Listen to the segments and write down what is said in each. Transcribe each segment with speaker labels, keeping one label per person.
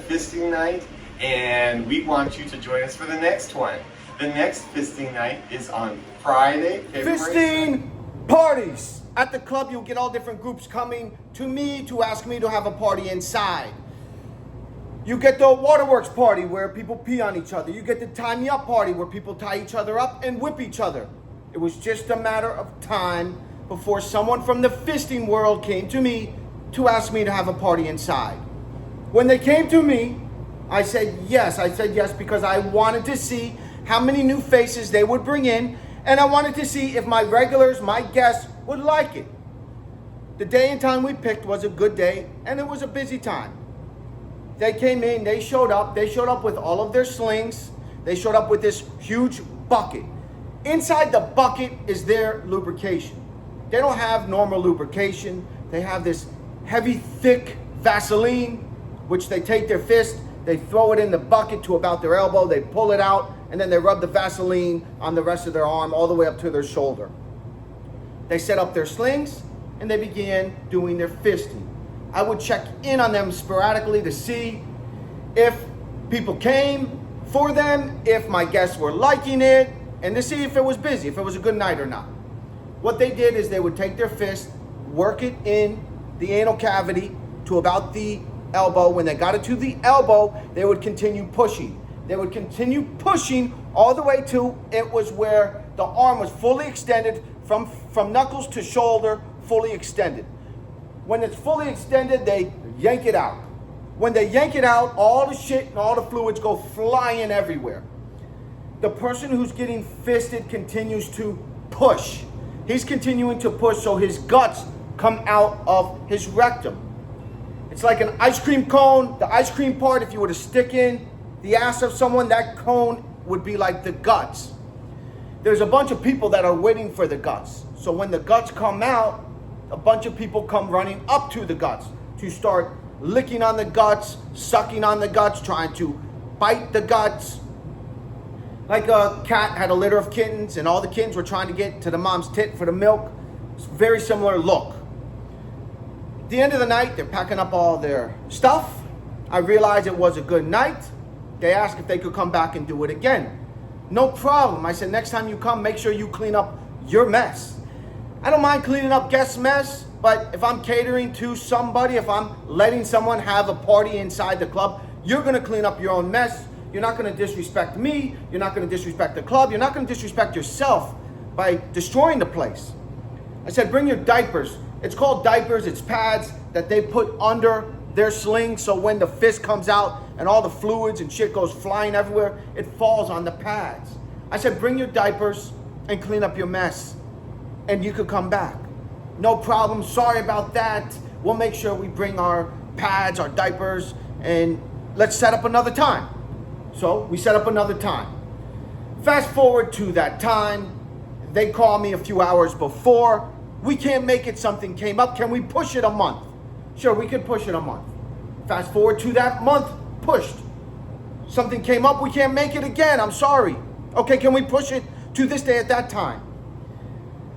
Speaker 1: fisting night, and we want you to join us for the next one. The next fisting night is on Friday, February 7th.
Speaker 2: Fisting parties. At the club, you'll get all different groups coming to me to ask me to have a party inside. You get the waterworks party where people pee on each other. You get the tie me up party where people tie each other up and whip each other. It was just a matter of time before someone from the fisting world came to me to ask me to have a party inside. When they came to me, I said yes. I said yes because I wanted to see how many new faces they would bring in, and I wanted to see if my regulars, my guests, would like it. The day and time we picked was a good day, and it was a busy time. They came in, they showed up with all of their slings. They showed up with this huge bucket. Inside the bucket is their lubrication. They don't have normal lubrication. They have this heavy, thick Vaseline, which they take their fist, they throw it in the bucket to about their elbow, they pull it out, and then they rub the Vaseline on the rest of their arm all the way up to their shoulder. They set up their slings, and they began doing their fisting. I would check in on them sporadically to see if people came for them, if my guests were liking it, and to see if it was busy, if it was a good night or not. What they did is they would take their fist, work it in the anal cavity to about the elbow. When they got it to the elbow, they would continue pushing. They would continue pushing all the way to it was where the arm was fully extended from knuckles to shoulder, fully extended. When it's fully extended, they yank it out. When they yank it out, all the shit and all the fluids go flying everywhere. The person who's getting fisted continues to push. He's continuing to push so his guts come out of his rectum. It's like an ice cream cone. The ice cream part, if you were to stick in the ass of someone, that cone would be like the guts. There's a bunch of people that are waiting for the guts. So when the guts come out, a bunch of people come running up to the guts to start licking on the guts, sucking on the guts, trying to bite the guts. Like a cat had a litter of kittens and all the kittens were trying to get to the mom's tit for the milk. It's a very similar look. At the end of the night, they're packing up all their stuff. I realized it was a good night. They asked if they could come back and do it again. No problem. I said, next time you come, make sure you clean up your mess. I don't mind cleaning up guest mess, but if I'm catering to somebody, if I'm letting someone have a party inside the club, you're gonna clean up your own mess. You're not gonna disrespect me. You're not gonna disrespect the club. You're not gonna disrespect yourself by destroying the place. I said, bring your diapers. It's called diapers. It's pads that they put under their sling, so when the fist comes out and all the fluids and shit goes flying everywhere, it falls on the pads. I said, bring your diapers and clean up your mess, and you could come back. No problem. Sorry about that. We'll make sure we bring our pads, our diapers, and let's set up another time. So we set up another time. Fast forward to that time. They call me a few hours before. We can't make it. Something came up. Can we push it a month? Sure, we could push it a month. Fast forward to that month, pushed. Something came up. We can't make it again. I'm sorry. Okay, can we push it to this day at that time?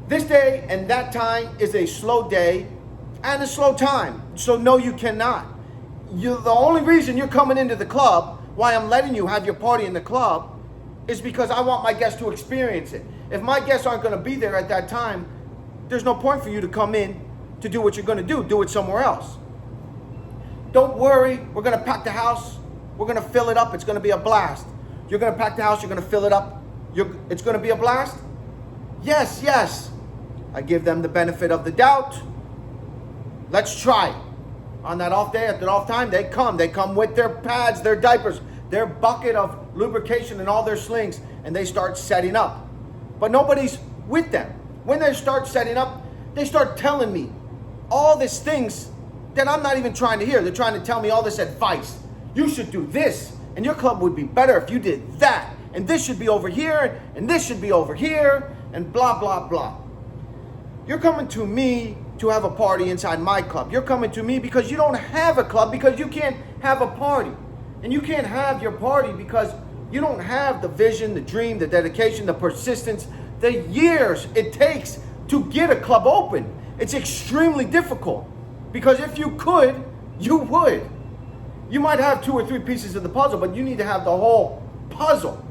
Speaker 2: This day and that time is a slow day and a slow time. So no, you cannot. The only reason you're coming into the club, why I'm letting you have your party in the club, is because I want my guests to experience it. If my guests aren't going to be there at that time, there's no point for you to come in to do what you're going to do. Do it somewhere else. Don't worry. We're going to pack the house. We're going to fill it up. It's going to be a blast. You're going to pack the house. You're going to fill it up. It's going to be a blast? Yes, yes. I give them the benefit of the doubt. Let's try it. On that off day, at that off time, they come with their pads, their diapers, their bucket of lubrication and all their slings, and they start setting up. But nobody's with them. When they start setting up, they start telling me all these things that I'm not even trying to hear. They're trying to tell me all this advice. You should do this, and your club would be better if you did that, and this should be over here, and this should be over here, and blah, blah, blah. You're coming to me to have a party inside my club. You're coming to me because you don't have a club, because you can't have a party. And you can't have your party because you don't have the vision, the dream, the dedication, the persistence, the years it takes to get a club open. It's extremely difficult, because if you could, you would. You might have 2 or 3 pieces of the puzzle, but you need to have the whole puzzle.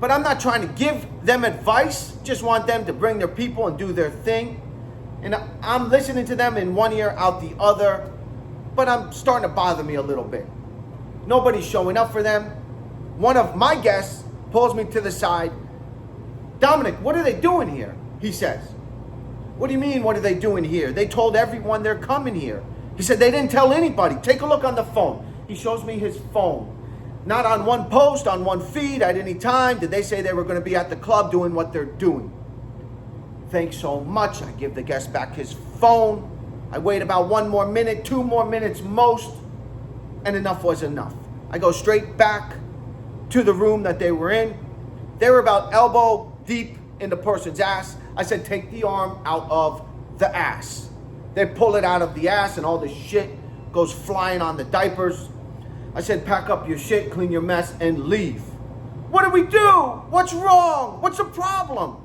Speaker 2: But I'm not trying to give them advice, just want them to bring their people and do their thing. And I'm listening to them in one ear, out the other, but I'm starting to bother me a little bit. Nobody's showing up for them. One of my guests pulls me to the side. Dominic, what are they doing here? He says. What do you mean, what are they doing here? They told everyone they're coming here. He said they didn't tell anybody. Take a look on the phone. He shows me his phone. Not on one post, on one feed, at any time did they say they were going to be at the club doing what they're doing. Thanks so much. I give the guest back his phone. I wait about 1 more minute, 2 more minutes most, and enough was enough. I go straight back to the room that they were in. They were about elbow deep in the person's ass. I said, take the arm out of the ass. They pull it out of the ass and all the shit goes flying on the diapers. I said, pack up your shit, clean your mess, and leave. What do we do? What's wrong? What's the problem?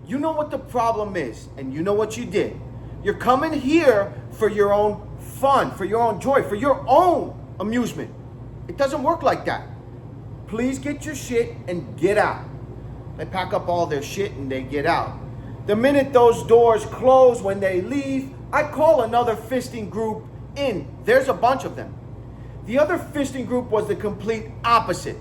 Speaker 2: You know what the problem is, and you know what you did. You're coming here for your own fun, for your own joy, for your own amusement. It doesn't work like that. Please get your shit and get out. They pack up all their shit and they get out. The minute those doors close, when they leave, I call another fisting group in. There's a bunch of them. The other fisting group was the complete opposite.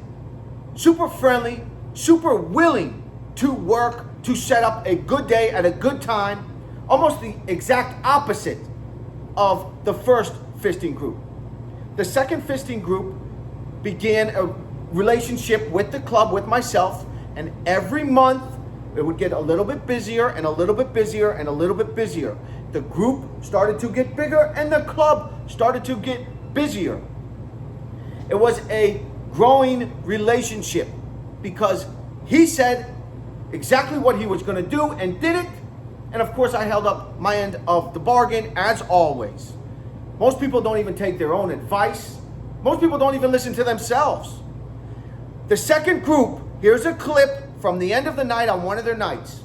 Speaker 2: Super friendly, super willing to work, to set up a good day at a good time. Almost the exact opposite of the first fisting group. The second fisting group began a relationship with the club, with myself, and every month it would get a little bit busier and a little bit busier and a little bit busier. The group started to get bigger and the club started to get busier. It was a growing relationship because he said exactly what he was going to do and did it. And of course, I held up my end of the bargain as always. Most people don't even take their own advice. Most people don't even listen to themselves. The second group, here's a clip from the end of the night on one of their nights.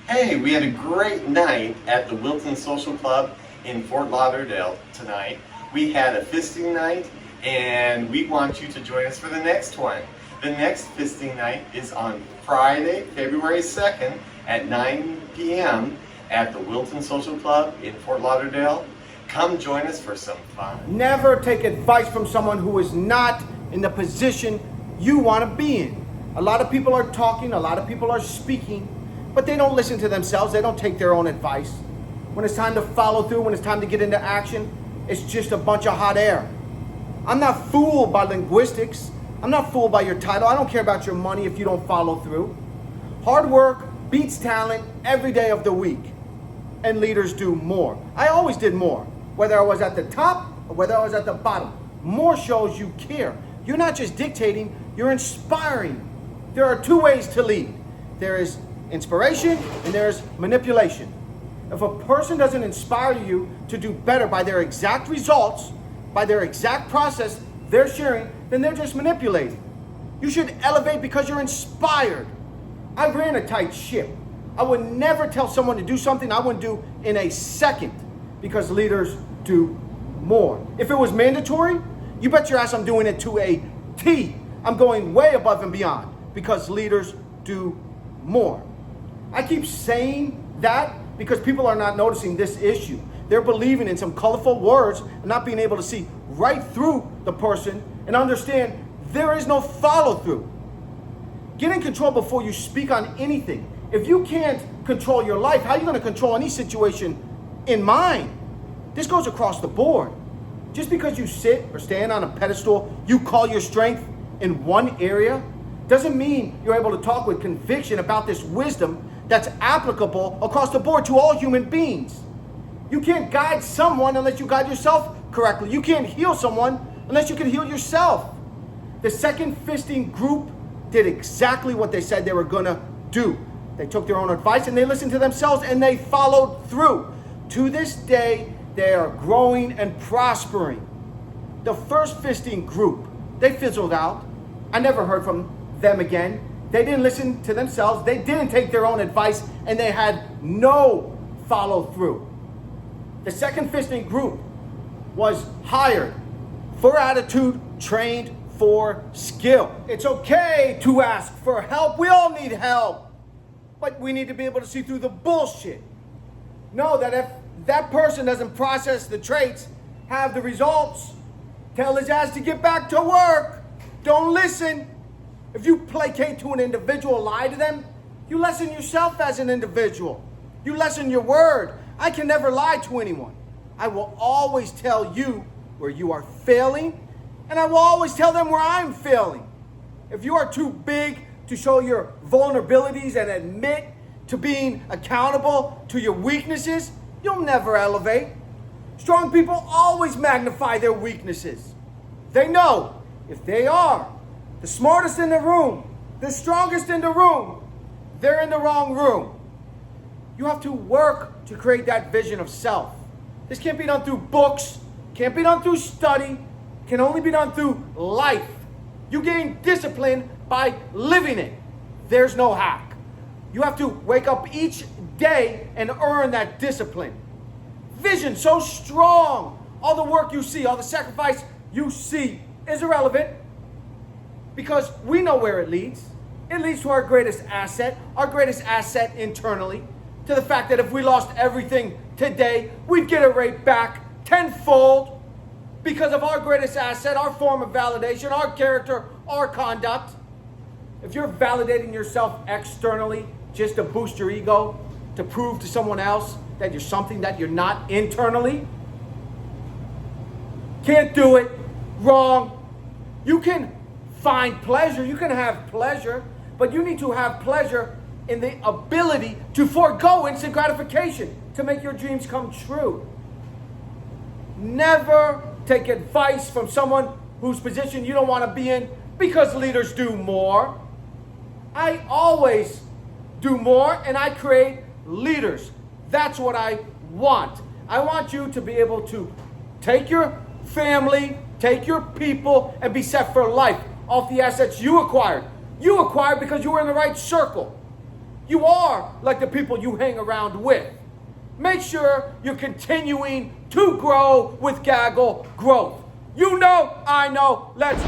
Speaker 1: Hey, we had a great night at the Wilton Social Club in Fort Lauderdale tonight. We had a fisting night, and we want you to join us for the next one. The next fisting night is on Friday, February 2nd at 9 p.m. at the Wilton Social Club in Fort Lauderdale. Come join us for some fun.
Speaker 2: Never take advice from someone who is not in the position you want to be in. A lot of people are talking, a lot of people are speaking, but they don't listen to themselves. They don't take their own advice. When it's time to follow through, when it's time to get into action, it's just a bunch of hot air. I'm not fooled by linguistics. I'm not fooled by your title. I don't care about your money if you don't follow through. Hard work beats talent every day of the week. And leaders do more. I always did more. Whether I was at the top or whether I was at the bottom. More shows you care. You're not just dictating, you're inspiring. There are 2 ways to lead. There is inspiration and there is manipulation. If a person doesn't inspire you to do better by their exact results, by their exact process they're sharing, then they're just manipulating. You should elevate because you're inspired. I ran a tight ship. I would never tell someone to do something I wouldn't do in a second because leaders do more. If it was mandatory, you bet your ass I'm doing it to a T. I'm going way above and beyond because leaders do more. I keep saying that because people are not noticing this issue. They're believing in some colorful words and not being able to see right through the person and understand there is no follow through. Get in control before you speak on anything. If you can't control your life, how are you going to control any situation in mind? This goes across the board. Just because you sit or stand on a pedestal, you call your strength in one area, doesn't mean you're able to talk with conviction about this wisdom that's applicable across the board to all human beings. You can't guide someone unless you guide yourself correctly. You can't heal someone unless you can heal yourself. The second fisting group did exactly what they said they were gonna do. They took their own advice and they listened to themselves and they followed through. To this day, they are growing and prospering. The first fisting group, they fizzled out. I never heard from them again. They didn't listen to themselves. They didn't take their own advice and they had no follow through. The second fisting group was hired for attitude, trained for skill. It's okay to ask for help. We all need help. But we need to be able to see through the bullshit. Know that if that person doesn't process the traits, have the results, tell his ass to get back to work. Don't listen. If you placate to an individual, lie to them, you lessen yourself as an individual. You lessen your word. I can never lie to anyone. I will always tell you where you are failing, and I will always tell them where I'm failing. If you are too big to show your vulnerabilities and admit to being accountable to your weaknesses, you'll never elevate. Strong people always magnify their weaknesses. They know if they are the smartest in the room, the strongest in the room, they're in the wrong room. You have to work to create that vision of self. This can't be done through books, can't be done through study, can only be done through life. You gain discipline by living it. There's no hack. You have to wake up each day and earn that discipline. Vision so strong. All the work you see, all the sacrifice you see is irrelevant because we know where it leads. It leads to our greatest asset internally, to the fact that if we lost everything today, we'd get it right back tenfold because of our greatest asset, our form of validation, our character, our conduct. If you're validating yourself externally just to boost your ego, to prove to someone else that you're something that you're not internally, can't do it. Wrong. You can find pleasure, you can have pleasure, but you need to have pleasure in the ability to forego instant gratification to make your dreams come true. Never take advice from someone whose position you don't want to be in because leaders do more. I always do more and I create leaders. That's what I want. I want you to be able to take your family, take your people, and be set for life off the assets you acquired. You acquired because you were in the right circle. You are like the people you hang around with. Make sure you're continuing to grow with Gaggle Growth. You know, I know, let's